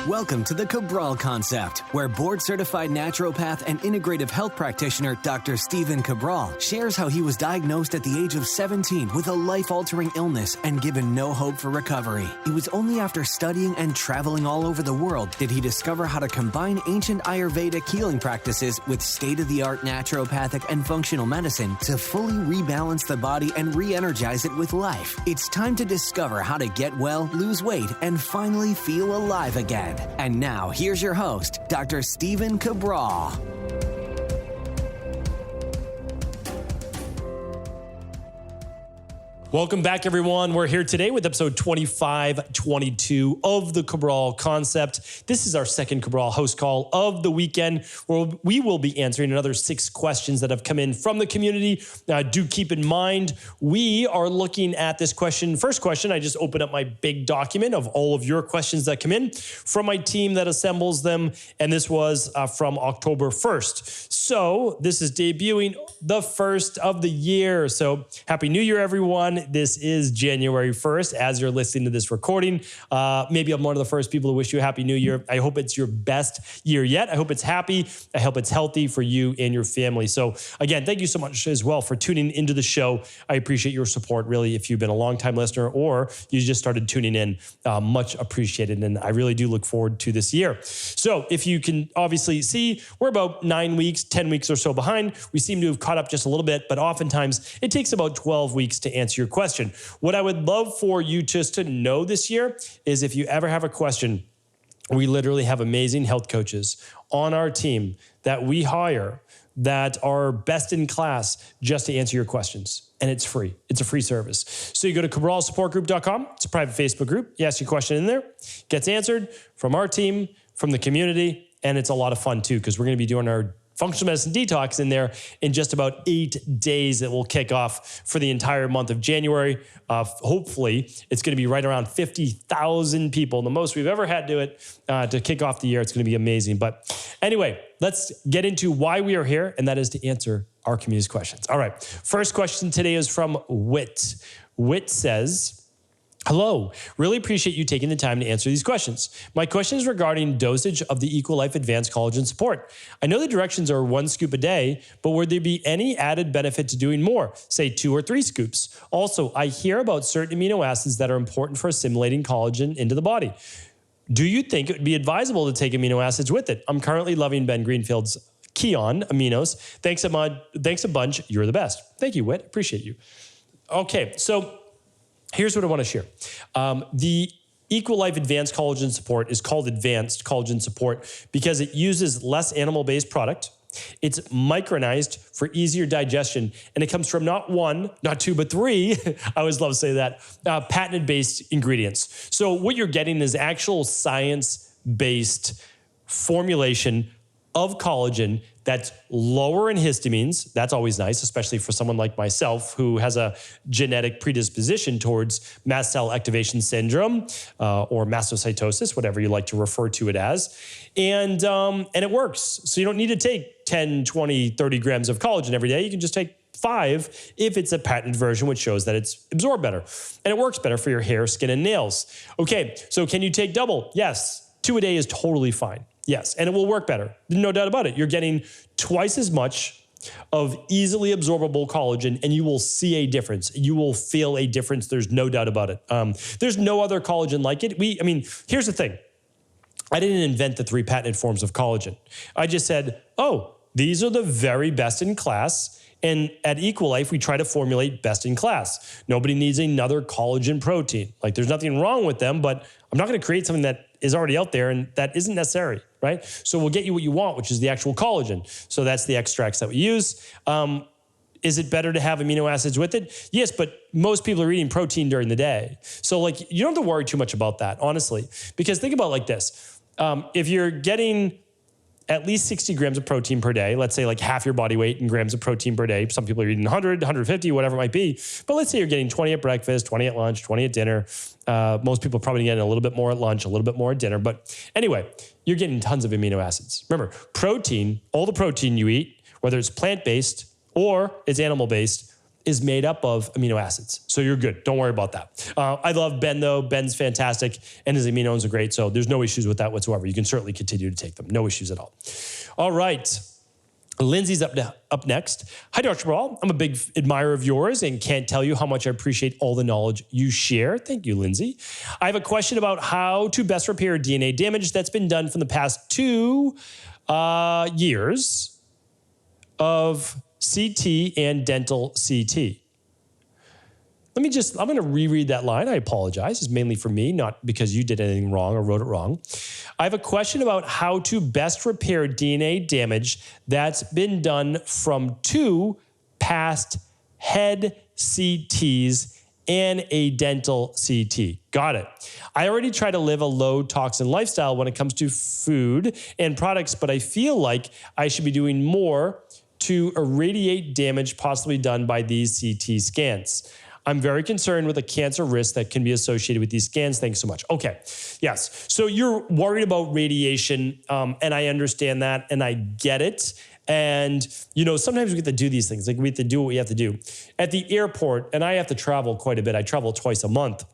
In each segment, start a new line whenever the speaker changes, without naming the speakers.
Welcome to the Cabral Concept, where board-certified naturopath and integrative health practitioner Dr. Stephen Cabral shares how he was diagnosed at the age of 17 with a life-altering illness and given no hope for recovery. It was only after studying and traveling all over the world did he discover how to combine ancient Ayurvedic healing practices with state-of-the-art naturopathic and functional medicine to fully rebalance the body and re-energize it with life. It's time to discover how to get well, lose weight, and finally feel alive again. And now, here's your host, Dr. Stephen Cabral.
Welcome back, everyone. We're here today with episode 2522 of the Cabral Concept. This is our second Cabral HouseCall of the weekend, where we will be answering another 6 questions that have come in from the community. Do keep in mind, we are looking at this question. First question, I just opened up my big document of all of your questions that come in from my team that assembles them, and this was from October 1st. So this is debuting the first of the year. So Happy New Year, everyone. This is January 1st as you're listening to this recording. Maybe I'm one of the first people to wish you a Happy New Year. I hope it's your best year yet. I hope it's happy. I hope it's healthy for you and your family. So again, thank you so much as well for tuning into the show. I appreciate your support, really, if you've been a longtime listener or you just started tuning in. Much appreciated. And I really do look forward to this year. So if you can obviously see, we're about 9 weeks, 10 weeks or so behind. We seem to have caught up just a little bit, but oftentimes it takes about 12 weeks to answer your question. What I would love for you just to know this year is if you ever have a question, we literally have amazing health coaches on our team that we hire that are best in class just to answer your questions. And it's free. It's a free service. So you go to cabralsupportgroup.com. It's a private Facebook group. You ask your question in there, gets answered from our team, from the community, and it's a lot of fun too, because we're going to be doing our functional medicine detox in there in just about 8 days that will kick off for the entire month of January. Hopefully, it's going to be right around 50,000 people, the most we've ever had do it to kick off the year. It's going to be amazing. But anyway, let's get into why we are here, and that is to answer our community's questions. All right, first question today is from Whit. Whit says, hello, really appreciate you taking the time to answer these questions. My question is regarding dosage of the equilife advanced collagen support. I know the directions are 1 scoop a day, but would there be any added benefit to doing more, say 2 or 3 scoops? Also, I hear about certain amino acids that are important for assimilating collagen into the body. Do you think it would be advisable to take amino acids with it? I'm currently loving Ben Greenfield's Kion aminos. Thanks a bunch. You're the best. Thank you, Whit. Appreciate you. Okay, so here's what I want to share. The equilife advanced collagen support is called advanced collagen support because it uses less animal-based product. It's micronized for easier digestion, and it comes from not 1, not 2, but 3, I always love to say that, patented-based ingredients. So what you're getting is actual science-based formulation of collagen that's lower in histamines. That's always nice, especially for someone like myself who has a genetic predisposition towards mast cell activation syndrome or mastocytosis, whatever you like to refer to it as. And it works. So you don't need to take 10, 20, 30 grams of collagen every day. You can just take 5 if it's a patented version, which shows that it's absorbed better. And it works better for your hair, skin, and nails. Okay, so can you take double? Yes. 2 a day is totally fine. Yes, and it will work better. No doubt about it. You're getting twice as much of easily absorbable collagen, and you will see a difference. You will feel a difference. There's no doubt about it. There's no other collagen like it. Here's the thing. I didn't invent the 3 patented forms of collagen. I just said, these are the very best in class. And at Equilife, we try to formulate best in class. Nobody needs another collagen protein. Like, there's nothing wrong with them, but I'm not going to create something that is already out there and that isn't necessary, right? So we'll get you what you want, which is the actual collagen. So that's the extracts that we use. Is it better to have amino acids with it? Yes, but most people are eating protein during the day. So you don't have to worry too much about that, honestly, because think about it like this. If you're getting at least 60 grams of protein per day, let's say like half your body weight in grams of protein per day. Some people are eating 100, 150, whatever it might be. But let's say you're getting 20 at breakfast, 20 at lunch, 20 at dinner. Most people are probably getting a little bit more at lunch, a little bit more at dinner. But anyway, you're getting tons of amino acids. Remember, protein, all the protein you eat, whether it's plant-based or it's animal-based, is made up of amino acids. So you're good. Don't worry about that. I love Ben, though. Ben's fantastic, and his aminos are great. So there's no issues with that whatsoever. You can certainly continue to take them. No issues at all. All right. Linsey's up next. Hi, Dr. Cabral. I'm a big admirer of yours and can't tell you how much I appreciate all the knowledge you share. Thank you, Linsey. I have a question about how to best repair DNA damage that's been done from the past 2 years of CT and dental CT. I'm going to reread that line. I apologize. It's mainly for me, not because you did anything wrong or wrote it wrong. I have a question about how to best repair DNA damage that's been done from 2 past head CTs and a dental CT. Got it. I already try to live a low toxin lifestyle when it comes to food and products, but I feel like I should be doing more to irradiate damage possibly done by these CT scans. I'm very concerned with the cancer risk that can be associated with these scans. Thanks so much. Okay. Yes. So you're worried about radiation, and I understand that, and I get it. And, sometimes we get to do these things. Like we have to do what we have to do. At the airport, and I have to travel quite a bit. I travel twice a month.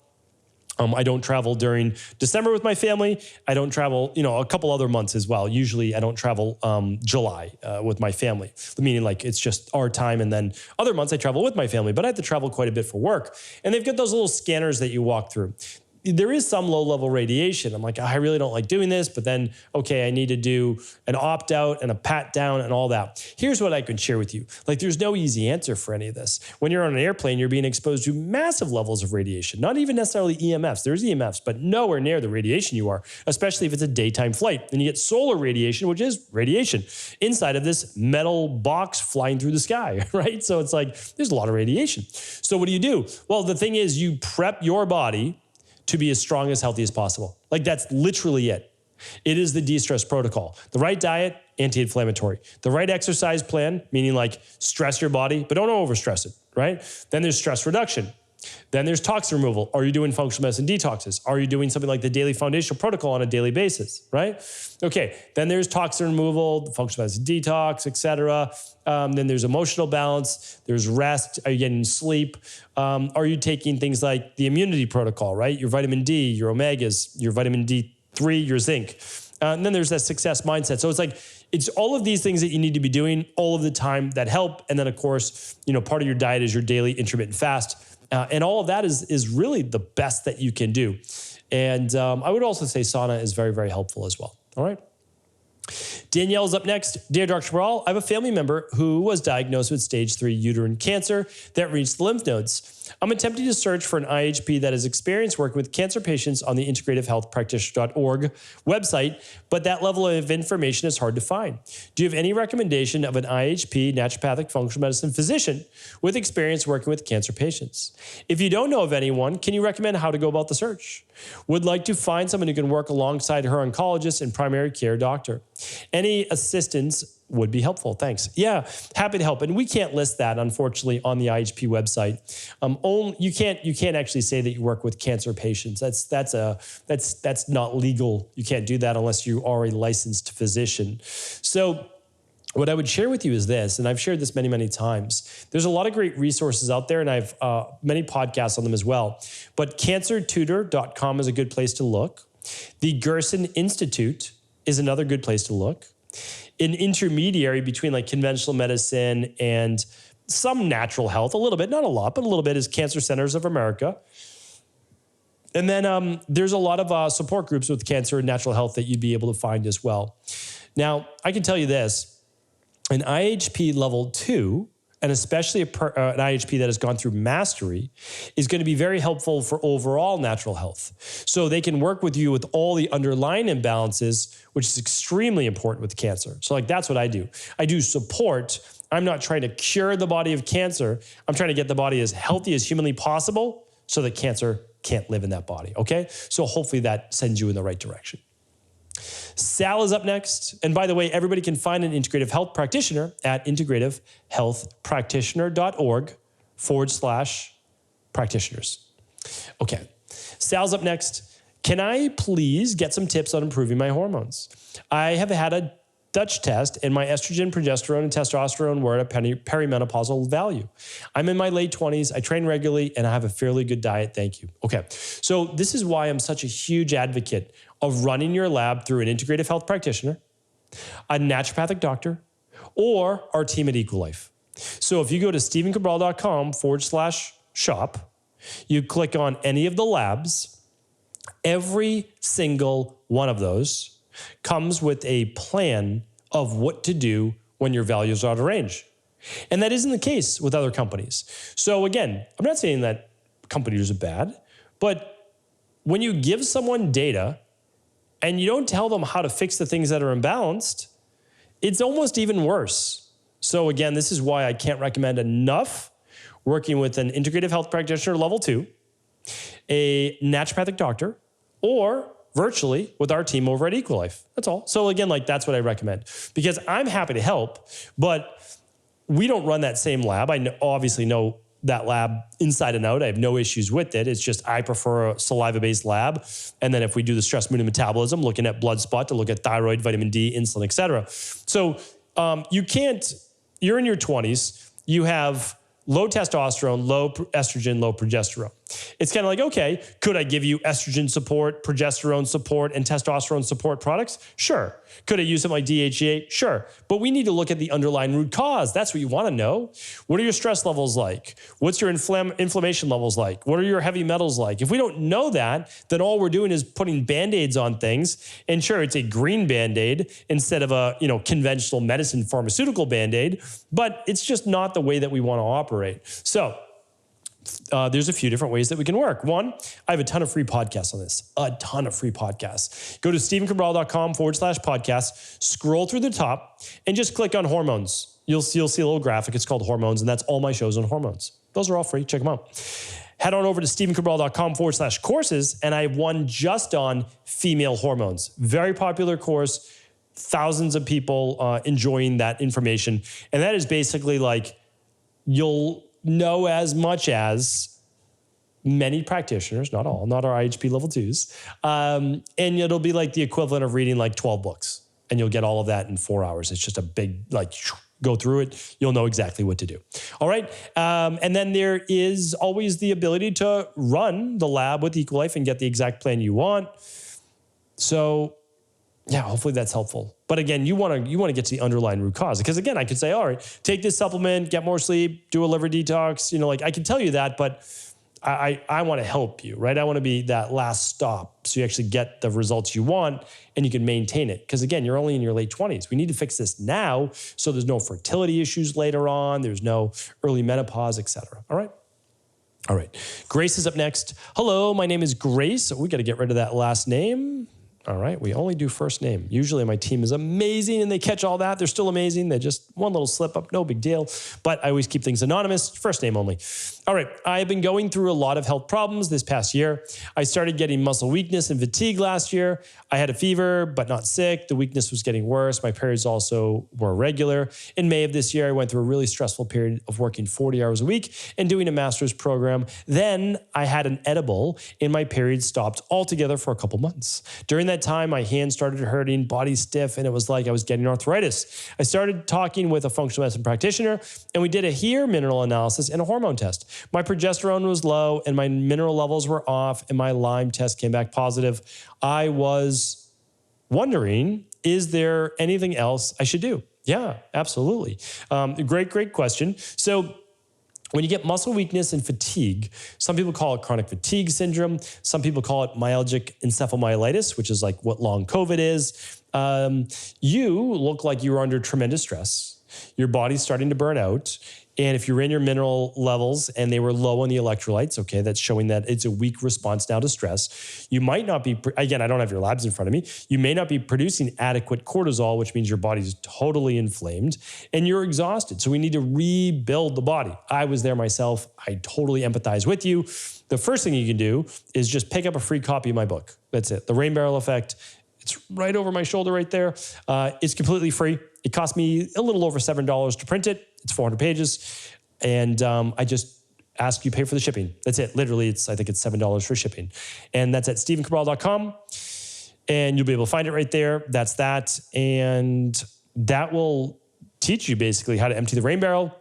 I don't travel during December with my family. I don't travel, a couple other months as well. Usually I don't travel July with my family, meaning like it's just our time. And then other months I travel with my family, but I have to travel quite a bit for work. And they've got those little scanners that you walk through. There is some low-level radiation. I'm like, I really don't like doing this, but then, okay, I need to do an opt-out and a pat-down and all that. Here's what I can share with you. Like, there's no easy answer for any of this. When you're on an airplane, you're being exposed to massive levels of radiation, not even necessarily EMFs. There's EMFs, but nowhere near the radiation you are, especially if it's a daytime flight. Then you get solar radiation, which is radiation, inside of this metal box flying through the sky, right? So it's like, there's a lot of radiation. So what do? Well, the thing is, you prep your body to be as strong, as healthy as possible. Like that's literally it. It is the de-stress protocol. The right diet, anti-inflammatory. The right exercise plan, meaning like stress your body, but don't overstress it, right? Then there's stress reduction. Then there's toxin removal. Are you doing functional medicine detoxes? Are you doing something like the daily foundational protocol on a daily basis, right? Okay, then there's toxin removal, the functional medicine detox, et cetera. Then there's emotional balance. There's rest. Are you getting sleep? Are you taking things like the immunity protocol, right? Your vitamin D, your omegas, your vitamin D3, your zinc. And then there's that success mindset. So it's like, it's all of these things that you need to be doing all of the time that help. And then of course, part of your diet is your daily intermittent fast. And all of that is really the best that you can do. And I would also say sauna is very, very helpful as well. All right. Danielle's up next. Dear Dr. Cabral, I have a family member who was diagnosed with stage 3 uterine cancer that reached the lymph nodes. I'm attempting to search for an IHP that has experience working with cancer patients on the integrativehealthpractitioner.org website, but that level of information is hard to find. Do you have any recommendation of an IHP, naturopathic functional medicine physician with experience working with cancer patients? If you don't know of anyone, can you recommend how to go about the search? Would like to find someone who can work alongside her oncologist and primary care doctor. Any assistance would be helpful. Thanks. Yeah, happy to help. And we can't list that, unfortunately, on the IHP website. You can't actually say that you work with cancer patients. That's not legal. You can't do that unless you are a licensed physician. So what I would share with you is this, and I've shared this many, many times. There's a lot of great resources out there, and I have many podcasts on them as well. But cancertutor.com is a good place to look. The Gerson Institute is another good place to look. An intermediary between like conventional medicine and some natural health, a little bit, not a lot, but a little bit, is Cancer Centers of America. And then there's a lot of support groups with cancer and natural health that you'd be able to find as well. Now, I can tell you this, an IHP level 2, and especially an IHP that has gone through mastery, is going to be very helpful for overall natural health. So they can work with you with all the underlying imbalances, which is extremely important with cancer. So like that's what I do. I do support. I'm not trying to cure the body of cancer. I'm trying to get the body as healthy as humanly possible so that cancer can't live in that body, okay? So hopefully that sends you in the right direction. Sal is up next. And by the way, everybody can find an integrative health practitioner at integrativehealthpractitioner.org/practitioners. Okay. Sal's up next. Can I please get some tips on improving my hormones? I have had a Dutch test, and my estrogen, progesterone, and testosterone were at a perimenopausal value. I'm in my late 20s. I train regularly, and I have a fairly good diet. Thank you. Okay. So this is why I'm such a huge advocate of running your lab through an integrative health practitioner, a naturopathic doctor, or our team at Equilife. So if you go to stephencabral.com/shop, you click on any of the labs, every single one of those comes with a plan of what to do when your values are out of range. And that isn't the case with other companies. So again, I'm not saying that companies are bad, but when you give someone data and you don't tell them how to fix the things that are imbalanced, it's almost even worse. So again, this is why I can't recommend enough working with an integrative health practitioner level 2, a naturopathic doctor, or virtually with our team over at Equilife. That's all. So again, like that's what I recommend because I'm happy to help, but we don't run that same lab. I obviously know that lab inside and out. I have no issues with it. It's just I prefer a saliva-based lab. And then if we do the stress, mood, and metabolism, looking at blood spot to look at thyroid, vitamin D, insulin, et cetera. So you're in your 20s, you have low testosterone, low estrogen, low progesterone. It's kind of like, okay, could I give you estrogen support, progesterone support, and testosterone support products? Sure. Could I use something like DHEA? Sure. But we need to look at the underlying root cause. That's what you want to know. What are your stress levels like? What's your inflammation levels like? What are your heavy metals like? If we don't know that, then all we're doing is putting Band-Aids on things. And sure, it's a green Band-Aid instead of a conventional medicine pharmaceutical Band-Aid, but it's just not the way that we want to operate. So there's a few different ways that we can work. One, I have a ton of free podcasts on this, a ton of free podcasts. Go to stephencabral.com/podcast, scroll through the top, and just click on hormones. You'll see a little graphic. It's called hormones, and that's all my shows on hormones. Those are all free. Check them out. Head on over to stephencabral.com/courses, and I have one just on female hormones. Very popular course. Thousands of people enjoying that information. And that is basically like you'll know as much as many practitioners, not all, not our IHP level 2s. And it'll be like the equivalent of reading like 12 books. And you'll get all of that in 4 hours. It's just a big, go through it. You'll know exactly what to do. All right. And then there is always the ability to run the lab with Equilife and get the exact plan you want. So yeah, hopefully that's helpful. But again, you want to get to the underlying root cause. Because again, I could say, all right, take this supplement, get more sleep, do a liver detox. I can tell you that, but I want to help you, right? I want to be that last stop so you actually get the results you want and you can maintain it. Because again, you're only in your late 20s. We need to fix this now so there's no fertility issues later on. There's no early menopause, et cetera. All right? All right. Grace is up next. Hello, my name is Grace. We got to get rid of that last name. All right, we only do first name. Usually my team is amazing and they catch all that. They're still amazing. They just one little slip up, no big deal. But I always keep things anonymous, first name only. All right, I've been going through a lot of health problems this past year. I started getting muscle weakness and fatigue last year. I had a fever, but not sick. The weakness was getting worse. My periods also were irregular. In May of this year, I went through a really stressful period of working 40 hours a week and doing a master's program. Then I had an edible and my periods stopped altogether for a couple months. During that time, my hands started hurting, body stiff, and it was like I was getting arthritis. I started talking with a functional medicine practitioner, and we did a hair mineral analysis and a hormone test. My progesterone was low, and my mineral levels were off, and my Lyme test came back positive. I was wondering, is there anything else I should do? Yeah, absolutely. Great question. So when you get muscle weakness and fatigue, some people call it chronic fatigue syndrome. Some people call it myalgic encephalomyelitis, which is like what long COVID is. You look like you're under tremendous stress. Your body's starting to burn out. And if you're in your mineral levels and they were low on the electrolytes, okay, that's showing that it's a weak response now to stress. You might not be, again, I don't have your labs in front of me. You may not be producing adequate cortisol, which means your body's totally inflamed and you're exhausted. So we need to rebuild the body. I was there myself. I totally empathize with you. The first thing you can do is just pick up a free copy of my book. That's it. The Rain Barrel Effect. It's right over my shoulder right there. It's completely free. It cost me a little over $7 to print it. It's 400 pages. And I just ask you pay for the shipping. That's it. Literally, I think it's $7 for shipping. And that's at stephencabral.com. And you'll be able to find it right there. That's that. And that will teach you basically how to empty the rain barrel,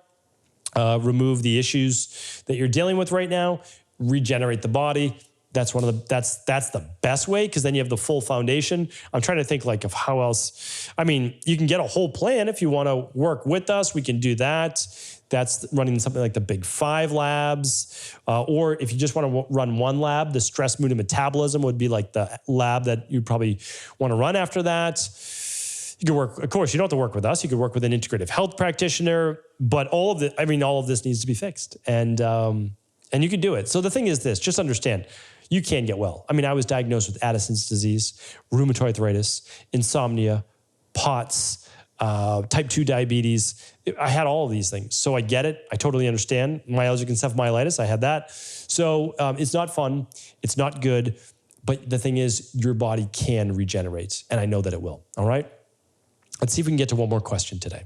remove the issues that you're dealing with right now, regenerate the body. That's that's the best way, because then you have the full foundation. I'm trying to think like of how else. I mean, you can get a whole plan if you want to work with us. We can do that. That's running something like the Big 5 labs. Or if you just want to run one lab, the stress, mood, and metabolism would be like the lab that you probably want to run after that. You could work, of course, you don't have to work with us. You could work with an integrative health practitioner, but all of this needs to be fixed. And you can do it. So the thing is this, just understand, you can get well. I mean, I was diagnosed with Addison's disease, rheumatoid arthritis, insomnia, POTS, type 2 diabetes. I had all of these things. So I get it. I totally understand. Myalgic encephalomyelitis, I had that. So it's not fun. It's not good. But the thing is, your body can regenerate. And I know that it will. All right? Let's see if we can get to one more question today.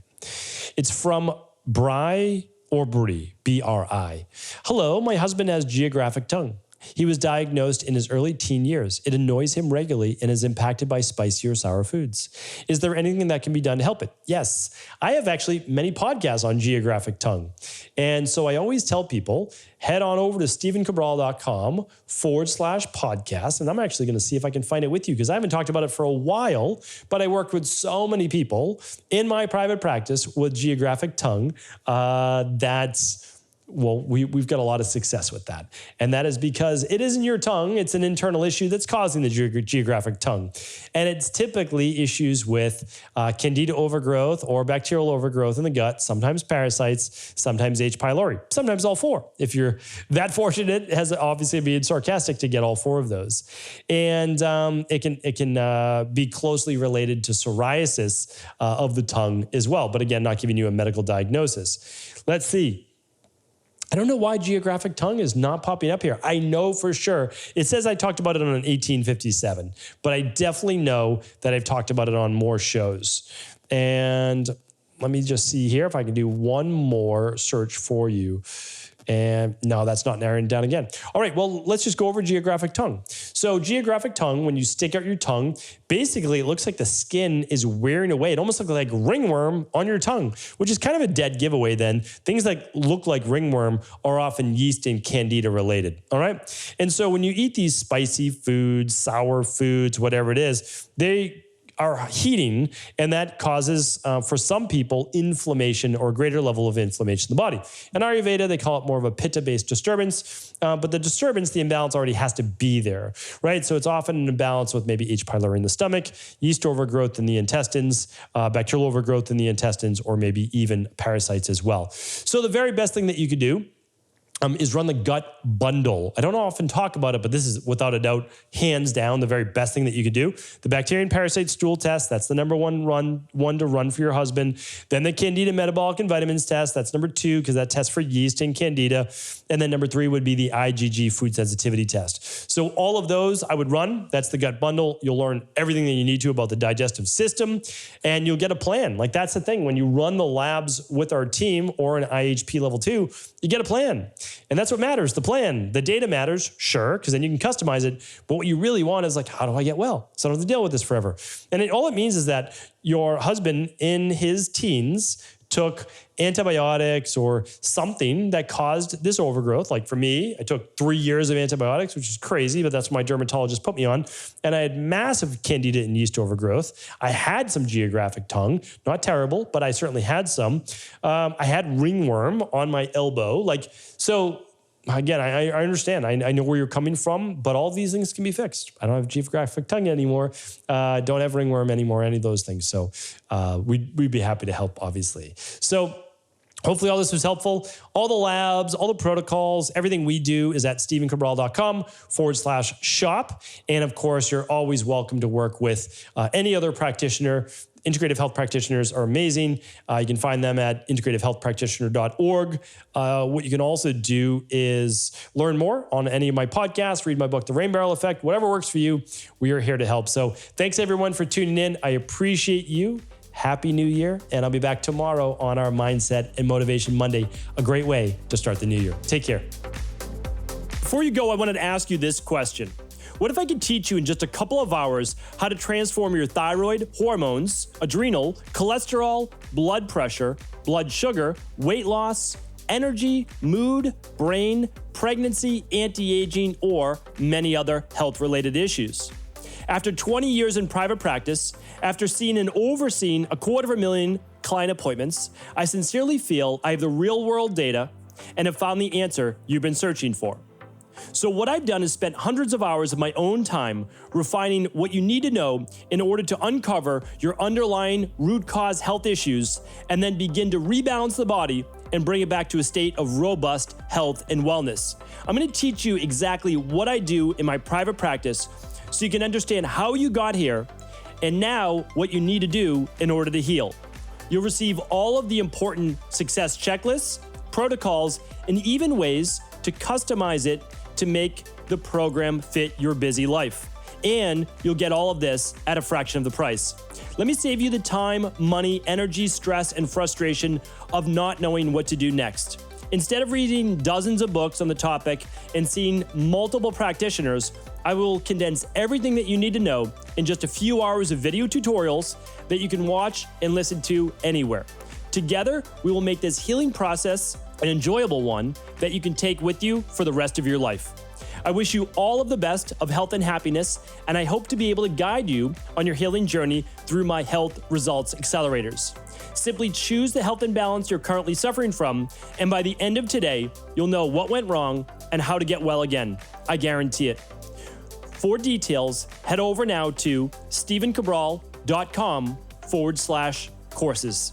It's from Bri or Bri, B-R-I. Hello, my husband has geographic tongue. He was diagnosed in his early teen years. It annoys him regularly and is impacted by spicy or sour foods. Is there anything that can be done to help it? Yes. I have actually many podcasts on geographic tongue. And so I always tell people, head on over to stevencabral.com/podcast. And I'm actually going to see if I can find it with you, because I haven't talked about it for a while, but I worked with so many people in my private practice with geographic tongue we've got a lot of success with that. And that is because it isn't your tongue. It's an internal issue that's causing the geographic tongue. And it's typically issues with candida overgrowth or bacterial overgrowth in the gut, sometimes parasites, sometimes H. pylori, sometimes all four. If you're that fortunate, has obviously being sarcastic to get all four of those. And it can be closely related to psoriasis of the tongue as well. But again, not giving you a medical diagnosis. Let's see. I don't know why geographic tongue is not popping up here. I know for sure. It says I talked about it on an 1857, but I definitely know that I've talked about it on more shows. And let me just see here if I can do one more search for you. And no, that's not narrowing down again. All right, well, let's just go over geographic tongue. So geographic tongue, when you stick out your tongue, basically it looks like the skin is wearing away. It almost looks like ringworm on your tongue, which is kind of a dead giveaway then. Things that look like ringworm are often yeast and candida related, all right? And so when you eat these spicy foods, sour foods, whatever it is, they are heating, and that causes, for some people, inflammation or greater level of inflammation in the body. In Ayurveda, they call it more of a pitta-based disturbance, but the disturbance, the imbalance already has to be there, right? So it's often an imbalance with maybe H. pylori in the stomach, yeast overgrowth in the intestines, bacterial overgrowth in the intestines, or maybe even parasites as well. So the very best thing that you could do is run the gut bundle. I don't often talk about it, but this is without a doubt, hands down, the very best thing that you could do. The bacteria and parasite stool test, that's the number one to run for your husband. Then the candida metabolic and vitamins test, that's number 2, because that tests for yeast and candida. And then number 3 would be the IgG food sensitivity test. So all of those I would run. That's the gut bundle. You'll learn everything that you need to about the digestive system, and you'll get a plan. Like, that's the thing. When you run the labs with our team or an IHP level 2, you get a plan. And that's what matters, the plan. The data matters, sure, because then you can customize it. But what you really want is like, how do I get well? So I don't have to deal with this forever. And all it means is that your husband in his teens took antibiotics or something that caused this overgrowth. Like for me, I took 3 years of antibiotics, which is crazy, but that's what my dermatologist put me on. And I had massive candida and yeast overgrowth. I had some geographic tongue, not terrible, but I certainly had some. I had ringworm on my elbow. So again, I understand. I know where you're coming from, but all these things can be fixed. I don't have geographic tongue anymore. Don't have ringworm anymore, any of those things. So we'd be happy to help, obviously. So hopefully all this was helpful. All the labs, all the protocols, everything we do is at stevencabral.com/shop. And of course, you're always welcome to work with any other practitioner. Integrative health practitioners are amazing. You can find them at integrativehealthpractitioner.org. What you can also do is learn more on any of my podcasts, read my book, The Rain Barrel Effect, whatever works for you. We are here to help. So thanks everyone for tuning in. I appreciate you. Happy New Year. And I'll be back tomorrow on our Mindset and Motivation Monday. A great way to start the new year. Take care. Before you go, I wanted to ask you this question. What if I could teach you in just a couple of hours how to transform your thyroid, hormones, adrenal, cholesterol, blood pressure, blood sugar, weight loss, energy, mood, brain, pregnancy, anti-aging, or many other health-related issues? After 20 years in private practice, after seeing and overseeing 250,000 client appointments, I sincerely feel I have the real-world data and have found the answer you've been searching for. So what I've done is spent hundreds of hours of my own time refining what you need to know in order to uncover your underlying root cause health issues and then begin to rebalance the body and bring it back to a state of robust health and wellness. I'm going to teach you exactly what I do in my private practice so you can understand how you got here and now what you need to do in order to heal. You'll receive all of the important success checklists, protocols, and even ways to customize it to make the program fit your busy life. And you'll get all of this at a fraction of the price. Let me save you the time, money, energy, stress, and frustration of not knowing what to do next. Instead of reading dozens of books on the topic and seeing multiple practitioners, I will condense everything that you need to know in just a few hours of video tutorials that you can watch and listen to anywhere. Together, we will make this healing process an enjoyable one that you can take with you for the rest of your life. I wish you all of the best of health and happiness, and I hope to be able to guide you on your healing journey through my health results accelerators. Simply choose the health imbalance you're currently suffering from, and by the end of today, you'll know what went wrong and how to get well again. I guarantee it. For details, head over now to stephencabral.com/courses.